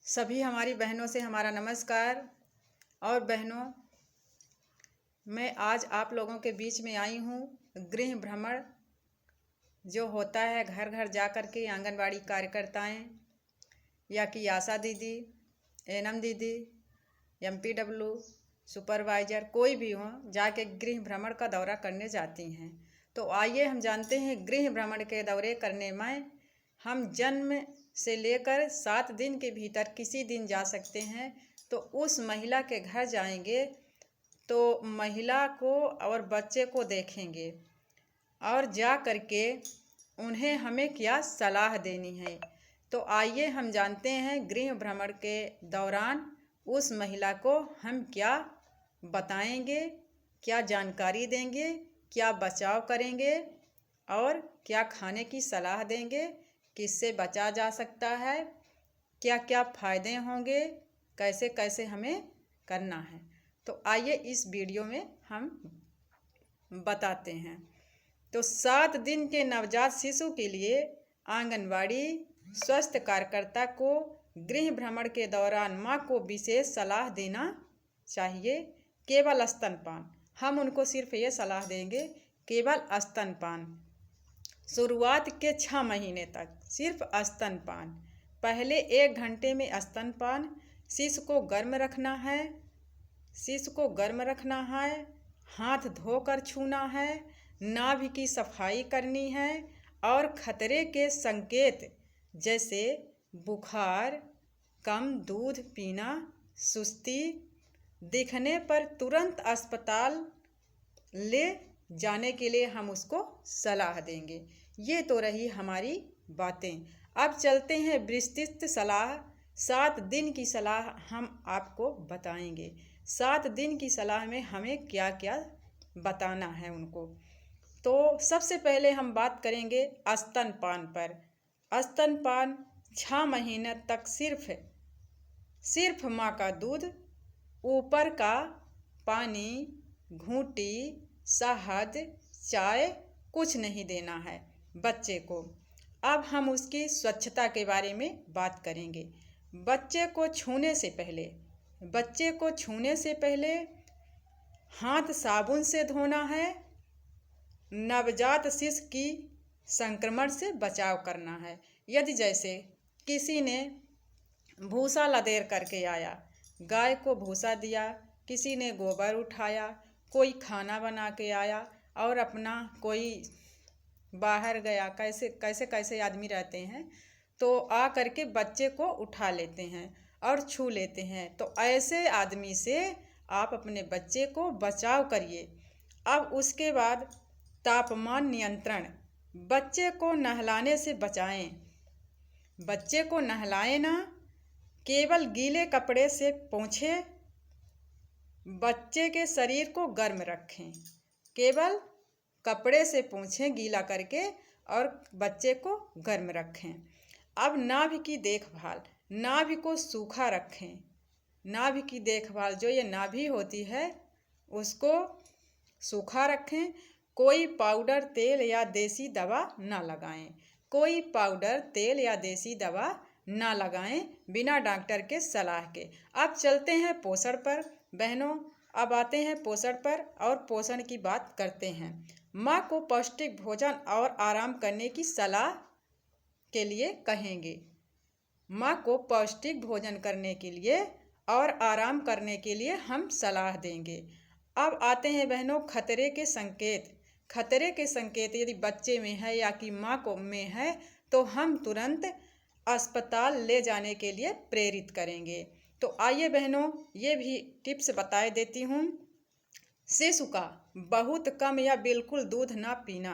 सभी हमारी बहनों से हमारा नमस्कार। और बहनों, मैं आज आप लोगों के बीच में आई हूँ। गृह भ्रमण जो होता है घर घर जा कर के आंगनबाड़ी कार्यकर्ताएं या कि आशा दीदी, एनएम दीदी, एमपीडब्ल्यू सुपरवाइजर कोई भी हो, जाके गृह भ्रमण का दौरा करने जाती हैं। तो आइए हम जानते हैं गृह भ्रमण के दौरे करने में हम जन्म से लेकर 7 दिन के भीतर किसी दिन जा सकते हैं। तो उस महिला के घर जाएंगे तो महिला को और बच्चे को देखेंगे और जा करके उन्हें हमें क्या सलाह देनी है। तो आइए हम जानते हैं गृह भ्रमण के दौरान उस महिला को हम क्या बताएंगे, क्या जानकारी देंगे, क्या बचाव करेंगे और क्या खाने की सलाह देंगे, किससे बचा जा सकता है, क्या क्या फ़ायदे होंगे, कैसे कैसे हमें करना है। तो आइए इस वीडियो में हम बताते हैं। तो 7 दिन के नवजात शिशु के लिए आंगनवाड़ी स्वास्थ्य कार्यकर्ता को गृह भ्रमण के दौरान माँ को विशेष सलाह देना चाहिए। केवल स्तनपान, हम उनको सिर्फ ये सलाह देंगे, केवल स्तनपान। शुरुआत के 6 महीने तक सिर्फ स्तनपान। पहले 1 घंटे में स्तनपान। शिशु को गर्म रखना है, शिशु को गर्म रखना है, हाथ धोकर छूना है, नाभि की सफाई करनी है और खतरे के संकेत जैसे बुखार, कम दूध पीना, सुस्ती दिखने पर तुरंत अस्पताल ले जाने के लिए हम उसको सलाह देंगे। ये तो रही हमारी बातें। अब चलते हैं विस्तृत सलाह। 7 दिन की सलाह हम आपको बताएंगे। 7 दिन की सलाह में हमें क्या क्या बताना है उनको। तो सबसे पहले हम बात करेंगे स्तनपान पर। स्तनपान 6 महीने तक सिर्फ माँ का दूध, ऊपर का पानी, घूंटी, शहद, चाय कुछ नहीं देना है बच्चे को। अब हम उसकी स्वच्छता के बारे में बात करेंगे। बच्चे को छूने से पहले हाथ साबुन से धोना है। नवजात शिशु की संक्रमण से बचाव करना है। यदि जैसे किसी ने भूसा लदेर करके आया, गाय को भूसा दिया, किसी ने गोबर उठाया, कोई खाना बना के आया और अपना कोई बाहर गया, कैसे आदमी रहते हैं, तो आ करके बच्चे को उठा लेते हैं और छू लेते हैं। तो ऐसे आदमी से आप अपने बच्चे को बचाव करिए। अब उसके बाद तापमान नियंत्रण। बच्चे को नहलाने से बचाएं। बच्चे को नहलाएं ना, केवल गीले कपड़े से पोंछें। बच्चे के शरीर को गर्म रखें। केवल कपड़े से पोंछें गीला करके और बच्चे को गर्म रखें। अब नाभि की देखभाल। नाभि को सूखा रखें। नाभि की देखभाल, जो ये नाभि होती है उसको सूखा रखें। कोई पाउडर, तेल या देसी दवा ना लगाएं। कोई पाउडर, तेल या देसी दवा ना लगाएं बिना डॉक्टर के सलाह के। अब चलते हैं पोषण पर। बहनों, अब आते हैं पोषण पर और पोषण की बात करते हैं। माँ को पौष्टिक भोजन और आराम करने की सलाह के लिए कहेंगे। माँ को पौष्टिक भोजन करने के लिए और आराम करने के लिए हम सलाह देंगे। अब आते हैं बहनों खतरे के संकेत। खतरे के संकेत यदि बच्चे में है या कि माँ को में है तो हम तुरंत अस्पताल ले जाने के लिए प्रेरित करेंगे। तो आइए बहनों, ये भी टिप्स बताए देती हूँ। शिशु का बहुत कम या बिल्कुल दूध ना पीना,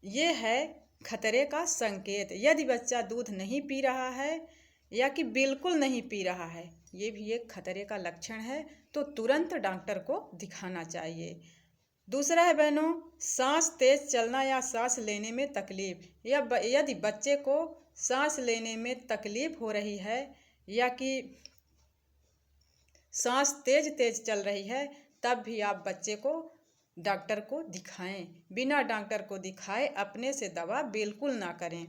ये है खतरे का संकेत। यदि बच्चा दूध नहीं पी रहा है या कि बिल्कुल नहीं पी रहा है, ये भी एक खतरे का लक्षण है। तो तुरंत डॉक्टर को दिखाना चाहिए। दूसरा है बहनों सांस तेज चलना या सांस लेने में तकलीफ। या यदि बच्चे को सांस लेने में तकलीफ हो रही है या कि सांस तेज चल रही है, तब भी आप बच्चे को डॉक्टर को दिखाएं। बिना डॉक्टर को दिखाए अपने से दवा बिल्कुल ना करें।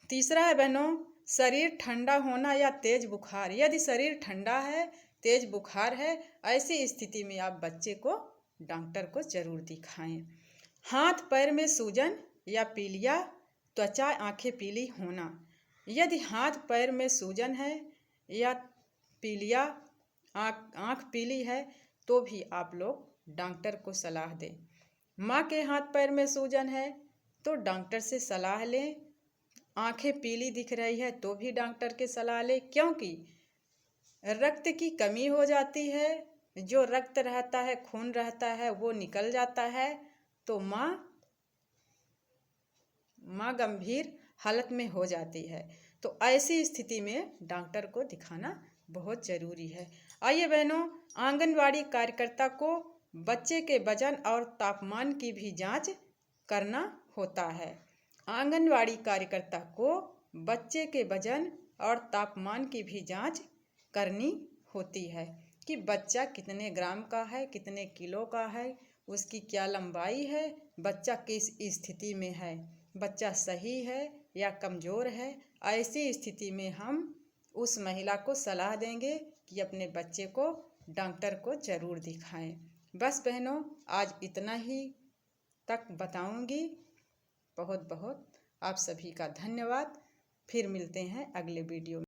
तीसरा है बहनों शरीर ठंडा होना या तेज बुखार। यदि शरीर ठंडा है, तेज बुखार है, ऐसी स्थिति में आप बच्चे को डॉक्टर को जरूर दिखाएं। हाथ पैर में सूजन या पीलिया, त्वचा आंखें पीली होना। यदि हाथ पैर में सूजन है या पीलिया, आंख पीली है, तो भी आप लोग डॉक्टर को सलाह दें। माँ के हाथ पैर में सूजन है तो डॉक्टर से सलाह लें। आंखें पीली दिख रही है तो भी डॉक्टर के सलाह लें, क्योंकि रक्त की कमी हो जाती है। जो रक्त रहता है, खून रहता है, वो निकल जाता है तो माँ गंभीर हालत में हो जाती है। तो ऐसी स्थिति में डॉक्टर को दिखाना बहुत ज़रूरी है। आइए बहनों, आंगनवाड़ी कार्यकर्ता को बच्चे के वजन और तापमान की भी जांच करना होता है। आंगनवाड़ी कार्यकर्ता को बच्चे के वजन और तापमान की भी जांच करनी होती है कि बच्चा कितने ग्राम का है, कितने किलो का है, उसकी क्या लंबाई है, बच्चा किस स्थिति में है, बच्चा सही है या कमज़ोर है। ऐसी स्थिति में हम उस महिला को सलाह देंगे कि अपने बच्चे को डॉक्टर को ज़रूर दिखाएं। बस बहनों, आज इतना ही तक बताऊंगी। बहुत बहुत आप सभी का धन्यवाद। फिर मिलते हैं अगले वीडियो में।